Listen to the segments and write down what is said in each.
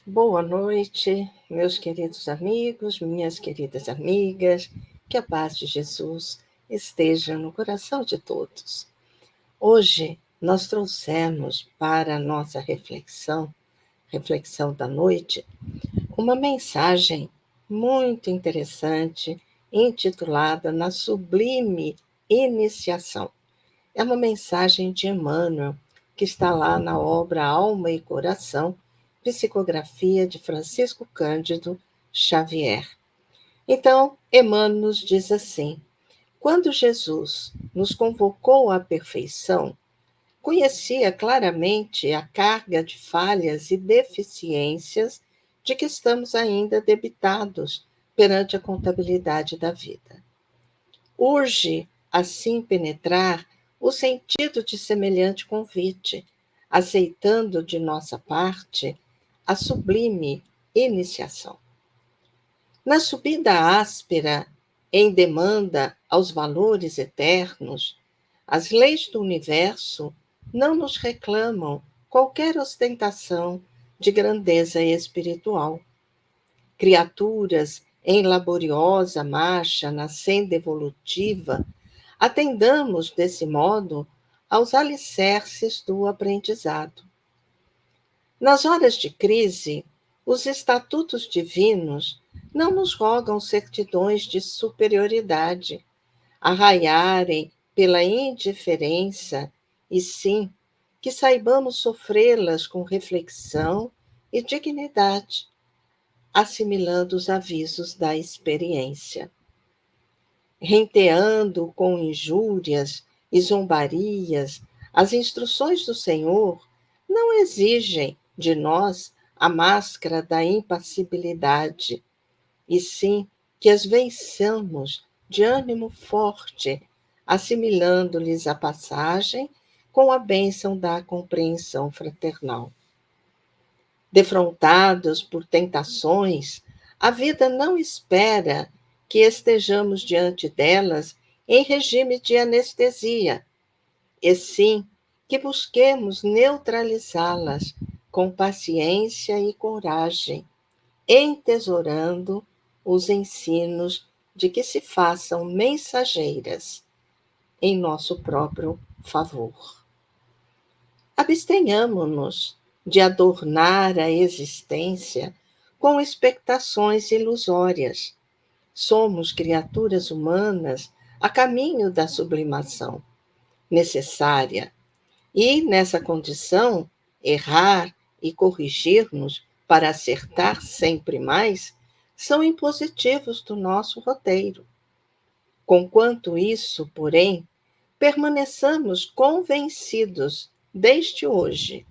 Boa noite, meus queridos amigos, minhas queridas amigas, que a paz de Jesus esteja no coração de todos. Hoje nós trouxemos para a nossa reflexão da noite, uma mensagem muito interessante, intitulada Na Sublime Iniciação. É uma mensagem de Emmanuel, que está lá na obra Alma e Coração, psicografia de Francisco Cândido Xavier. Então, Emmanuel nos diz assim: quando Jesus nos convocou à perfeição, conhecia claramente a carga de falhas e deficiências de que estamos ainda debitados perante a contabilidade da vida. Urge, assim, penetrar o sentido de semelhante convite, aceitando de nossa parte a sublime iniciação. Na subida áspera, em demanda aos valores eternos, as leis do universo não nos reclamam qualquer ostentação de grandeza espiritual. Criaturas em laboriosa marcha na senda evolutiva, atendamos, desse modo, aos alicerces do aprendizado. Nas horas de crise, os estatutos divinos não nos rogam certidões de superioridade, arraiarem pela indiferença, e sim que saibamos sofrê-las com reflexão e dignidade, assimilando os avisos da experiência. Renteando com injúrias e zombarias, as instruções do Senhor não exigem de nós a máscara da impassibilidade, e sim que as vençamos de ânimo forte, assimilando-lhes a passagem com a bênção da compreensão fraternal. Defrontados por tentações, a vida não espera que estejamos diante delas em regime de anestesia, e sim que busquemos neutralizá-las com paciência e coragem, entesourando os ensinos de que se façam mensageiras em nosso próprio favor. Abstenhamo-nos de adornar a existência com expectações ilusórias. Somos criaturas humanas a caminho da sublimação necessária, e, nessa condição, errar e corrigir-nos para acertar sempre mais são impositivos do nosso roteiro. Conquanto isso, porém, permaneçamos convencidos, desde hoje,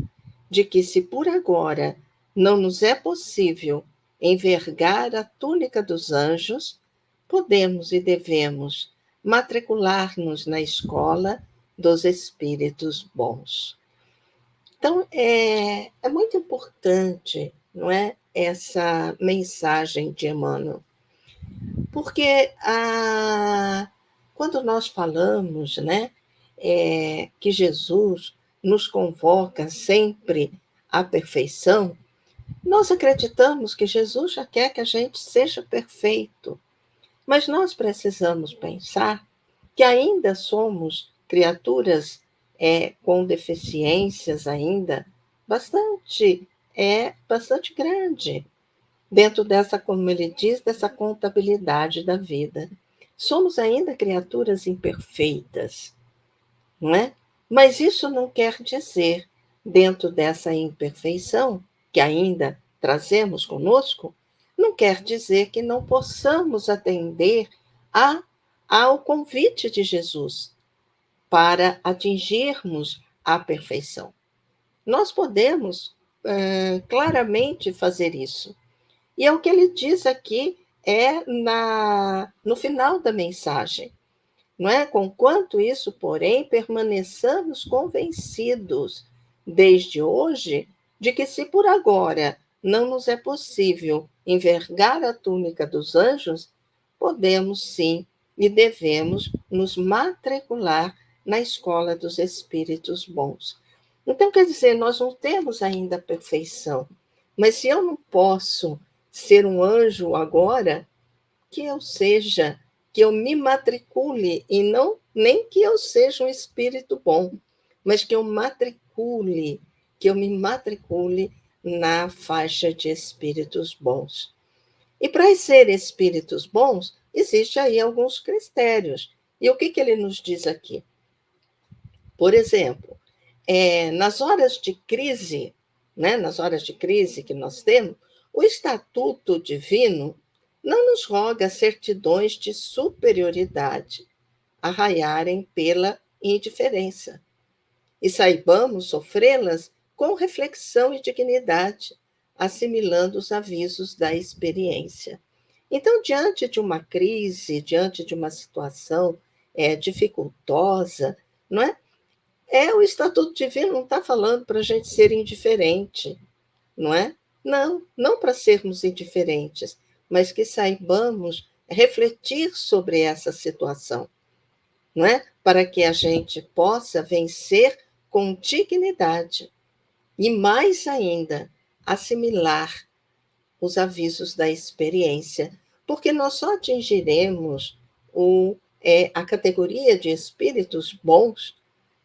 de que, se por agora não nos é possível envergar a túnica dos anjos, podemos e devemos matricular-nos na escola dos espíritos bons. Então, é muito importante, não é, essa mensagem de Emmanuel, porque quando nós falamos, né, que Jesus nos convoca sempre à perfeição, nós acreditamos que Jesus já quer que a gente seja perfeito, mas nós precisamos pensar que ainda somos criaturas com deficiências ainda bastante grande, dentro dessa, como ele diz, dessa contabilidade da vida. Somos ainda criaturas imperfeitas, não é? Mas isso não quer dizer, dentro dessa imperfeição que ainda trazemos conosco, não quer dizer que não possamos atender ao convite de Jesus para atingirmos a perfeição. Nós podemos claramente fazer isso. E é o que ele diz aqui no final da mensagem. Não é? Conquanto isso, porém, permaneçamos convencidos, desde hoje, de que, se por agora não nos é possível envergar a túnica dos anjos, podemos sim e devemos nos matricular na escola dos espíritos bons. Então, quer dizer, nós não temos ainda a perfeição, Mas se eu não posso ser um anjo agora, que eu seja, que eu me matricule, e não nem que eu seja um espírito bom, mas que eu me matricule na faixa de espíritos bons. E para ser espíritos bons, existe aí alguns critérios. E o que ele nos diz aqui? Por exemplo, nas horas de crise, né, nas horas de crise que nós temos, o estatuto divino não nos roga certidões de superioridade arraiarem pela indiferença, e saibamos sofrê-las com reflexão e dignidade, assimilando os avisos da experiência. Então, diante de uma crise, diante de uma situação dificultosa, não é? O Estatuto Divino não está falando para a gente ser indiferente, não é? Não, não para sermos indiferentes, mas que saibamos refletir sobre essa situação, não é? Para que a gente possa vencer com dignidade e, mais ainda, assimilar os avisos da experiência, porque nós só atingiremos a categoria de espíritos bons,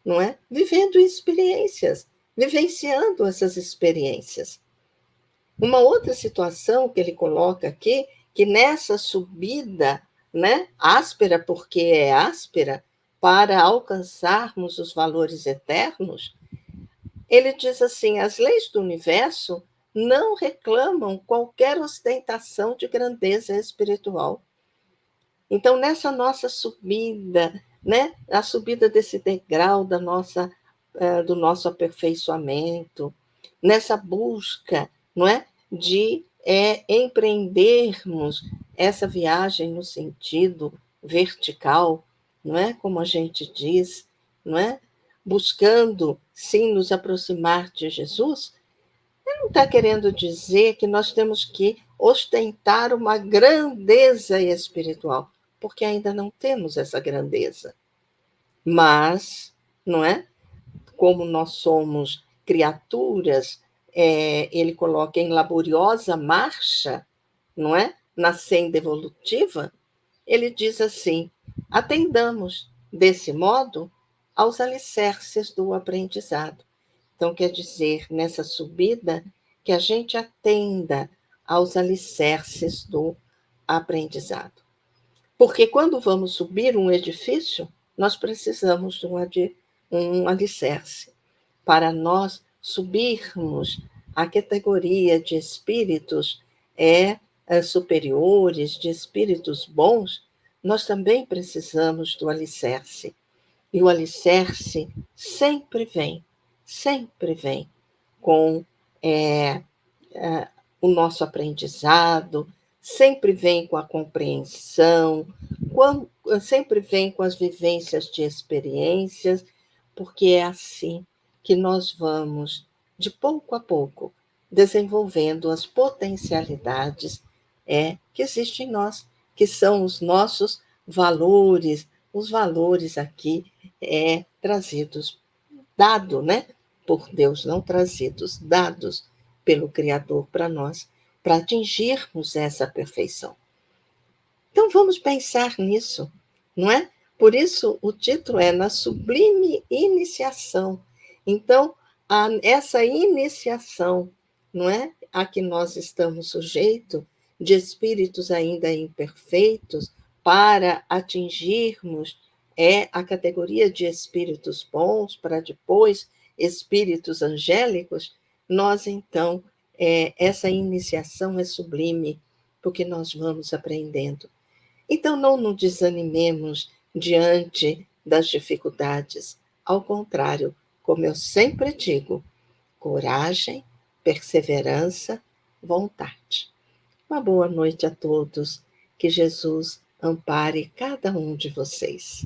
não é? Vivendo experiências, vivenciando essas experiências. Uma outra situação que ele coloca aqui, que nessa subida, né, áspera porque é áspera, para alcançarmos os valores eternos, ele diz assim: as leis do universo não reclamam qualquer ostentação de grandeza espiritual. Então, nessa nossa subida, né, a subida desse degrau do nosso aperfeiçoamento, nessa busca, não é, de empreendermos essa viagem no sentido vertical, não é, como a gente diz, não é, buscando sim nos aproximar de Jesus. Não está querendo dizer que nós temos que ostentar uma grandeza espiritual, porque ainda não temos essa grandeza. Mas, não é? Como nós somos criaturas, ele coloca em laboriosa marcha, não é? Na senda evolutiva, ele diz assim: atendamos, desse modo, aos alicerces do aprendizado. Então, quer dizer, nessa subida, que a gente atenda aos alicerces do aprendizado. Porque quando vamos subir um edifício, nós precisamos de um alicerce. Para nós subirmos a categoria de espíritos superiores, de espíritos bons, nós também precisamos do alicerce. E o alicerce sempre vem com é, o nosso aprendizado, sempre vem com a compreensão, sempre vem com as vivências de experiências, porque é assim que nós vamos, de pouco a pouco, desenvolvendo as potencialidades que existem em nós, que são os nossos valores, os valores aqui trazidos, dado, né, por Deus, não trazidos, dados pelo Criador para nós, para atingirmos essa perfeição. Então vamos pensar nisso, não é? Por isso o título é Na Sublime Iniciação. Então, essa iniciação, não é? A que nós estamos sujeitos, de espíritos ainda imperfeitos, para atingirmos a categoria de espíritos bons, para depois espíritos angélicos, nós então, essa iniciação é sublime, porque nós vamos aprendendo. Então, não nos desanimemos diante das dificuldades. Ao contrário, como eu sempre digo, coragem, perseverança, vontade. Uma boa noite a todos. Que Jesus ampare cada um de vocês.